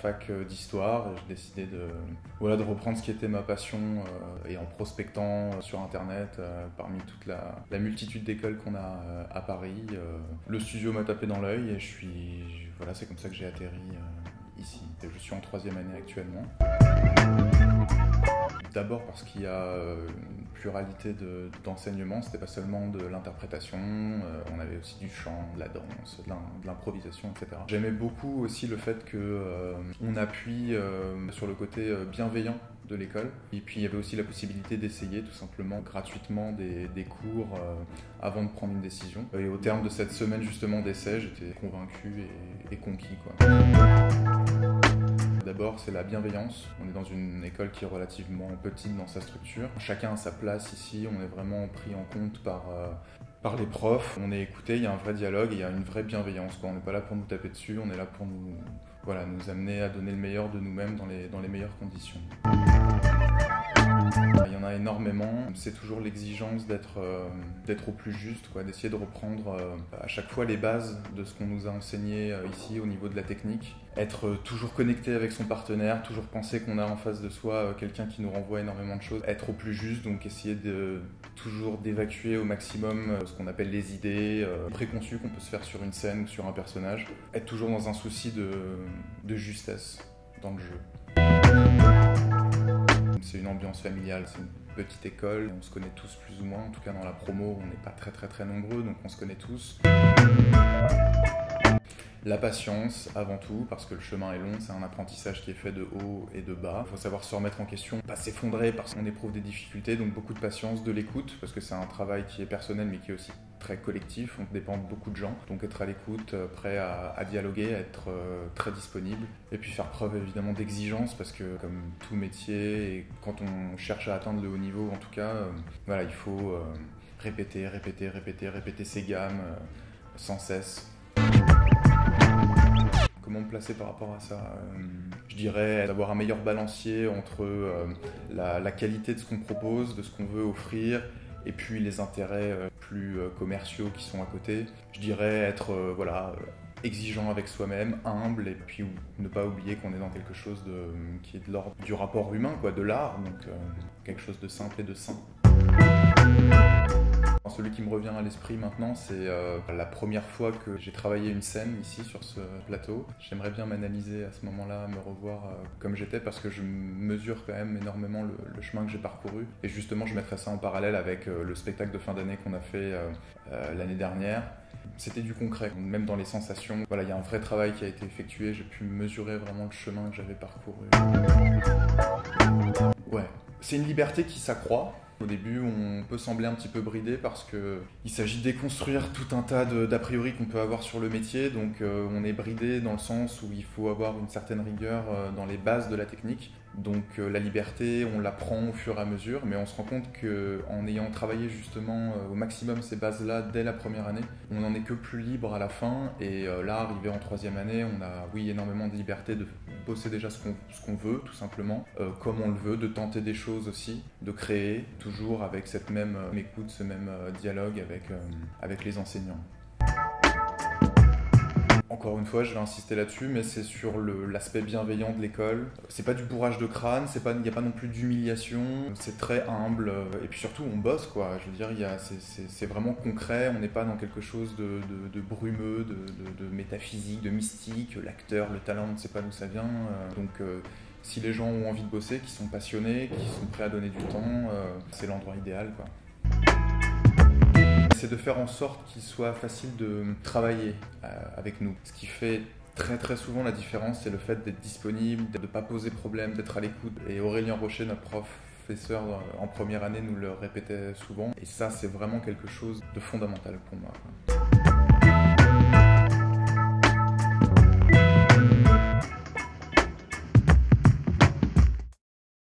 fac d'histoire et j'ai décidé de reprendre ce qui était ma passion et en prospectant sur internet parmi toute la multitude d'écoles qu'on a à Paris. Le studio m'a tapé dans l'œil et c'est comme ça que j'ai atterri ici. Je suis en 3e année actuellement. D'abord parce qu'il y a une pluralité d'enseignements, c'était pas seulement de l'interprétation, on avait aussi du chant, de la danse, de l'improvisation, etc. J'aimais beaucoup aussi le fait qu'on appuie sur le côté bienveillant de l'école. Et puis il y avait aussi la possibilité d'essayer tout simplement gratuitement des cours avant de prendre une décision. Et au terme de cette semaine justement d'essai, j'étais convaincu et conquis, quoi. D'abord, c'est la bienveillance. On est dans une école qui est relativement petite dans sa structure. Chacun a sa place ici, on est vraiment pris en compte par les profs. On est écouté, il y a un vrai dialogue, il y a une vraie bienveillance, quoi. On n'est pas là pour nous taper dessus, on est là pour nous amener à donner le meilleur de nous-mêmes dans les meilleures conditions. Il y en a énormément, c'est toujours l'exigence d'être au plus juste, quoi, d'essayer de reprendre à chaque fois les bases de ce qu'on nous a enseigné ici au niveau de la technique. Être toujours connecté avec son partenaire, toujours penser qu'on a en face de soi quelqu'un qui nous renvoie énormément de choses. Être au plus juste, donc essayer toujours d'évacuer au maximum ce qu'on appelle les idées préconçues qu'on peut se faire sur une scène ou sur un personnage. Être toujours dans un souci de justesse dans le jeu. C'est une ambiance familiale, c'est une petite école, on se connaît tous plus ou moins, en tout cas dans la promo on n'est pas très nombreux donc on se connaît tous. La patience avant tout, parce que le chemin est long, c'est un apprentissage qui est fait de haut et de bas. Il faut savoir se remettre en question, pas s'effondrer parce qu'on éprouve des difficultés, donc beaucoup de patience, de l'écoute, parce que c'est un travail qui est personnel mais qui est aussi très collectif, on dépend de beaucoup de gens, donc être à l'écoute, prêt à dialoguer, à être très disponible, et puis faire preuve évidemment d'exigence, parce que comme tout métier, et quand on cherche à atteindre le haut niveau en tout cas, il faut répéter ses gammes sans cesse. Comment me placer par rapport à ça ? Je dirais d'avoir un meilleur balancier entre la qualité de ce qu'on propose, de ce qu'on veut offrir, et puis les intérêts plus commerciaux qui sont à côté. Je dirais être exigeant avec soi-même, humble, et puis ne pas oublier qu'on est dans quelque chose qui est de l'ordre du rapport humain, quoi, de l'art, donc quelque chose de simple et de sain. Celui qui me revient à l'esprit maintenant, c'est la première fois que j'ai travaillé une scène ici sur ce plateau. J'aimerais bien m'analyser à ce moment-là, me revoir comme j'étais, parce que je mesure quand même énormément le chemin que j'ai parcouru. Et justement, je mettrais ça en parallèle avec le spectacle de fin d'année qu'on a fait l'année dernière. C'était du concret, même dans les sensations. Voilà, il y a un vrai travail qui a été effectué, j'ai pu mesurer vraiment le chemin que j'avais parcouru. Ouais, c'est une liberté qui s'accroît. Au début, on peut sembler un petit peu bridé parce qu'il s'agit de déconstruire tout un tas d'a priori qu'on peut avoir sur le métier. Donc on est bridé dans le sens où il faut avoir une certaine rigueur dans les bases de la technique. Donc la liberté, on la prend au fur et à mesure, mais on se rend compte qu'en ayant travaillé justement au maximum ces bases-là dès la première année, on n'en est que plus libre à la fin. Et là, arrivé en 3e année, on a énormément de liberté de bosser déjà ce qu'on veut, tout simplement, comme on le veut, de tenter des choses aussi, de créer, toujours avec cette même écoute, ce même dialogue avec les enseignants. Encore une fois, je vais insister là-dessus, mais c'est sur l'aspect bienveillant de l'école. C'est pas du bourrage de crâne, il n'y a pas non plus d'humiliation, c'est très humble, et puis surtout on bosse, quoi. Je veux dire, c'est vraiment concret, on n'est pas dans quelque chose de brumeux, de métaphysique, de mystique. L'acteur, le talent, on ne sait pas d'où ça vient. Donc si les gens ont envie de bosser, qui sont passionnés, qui sont prêts à donner du temps, c'est l'endroit idéal, quoi. C'est de faire en sorte qu'il soit facile de travailler avec nous. Ce qui fait très souvent la différence, c'est le fait d'être disponible, de ne pas poser problème, d'être à l'écoute. Et Aurélien Rocher, notre professeur en première année, nous le répétait souvent. Et ça, c'est vraiment quelque chose de fondamental pour moi.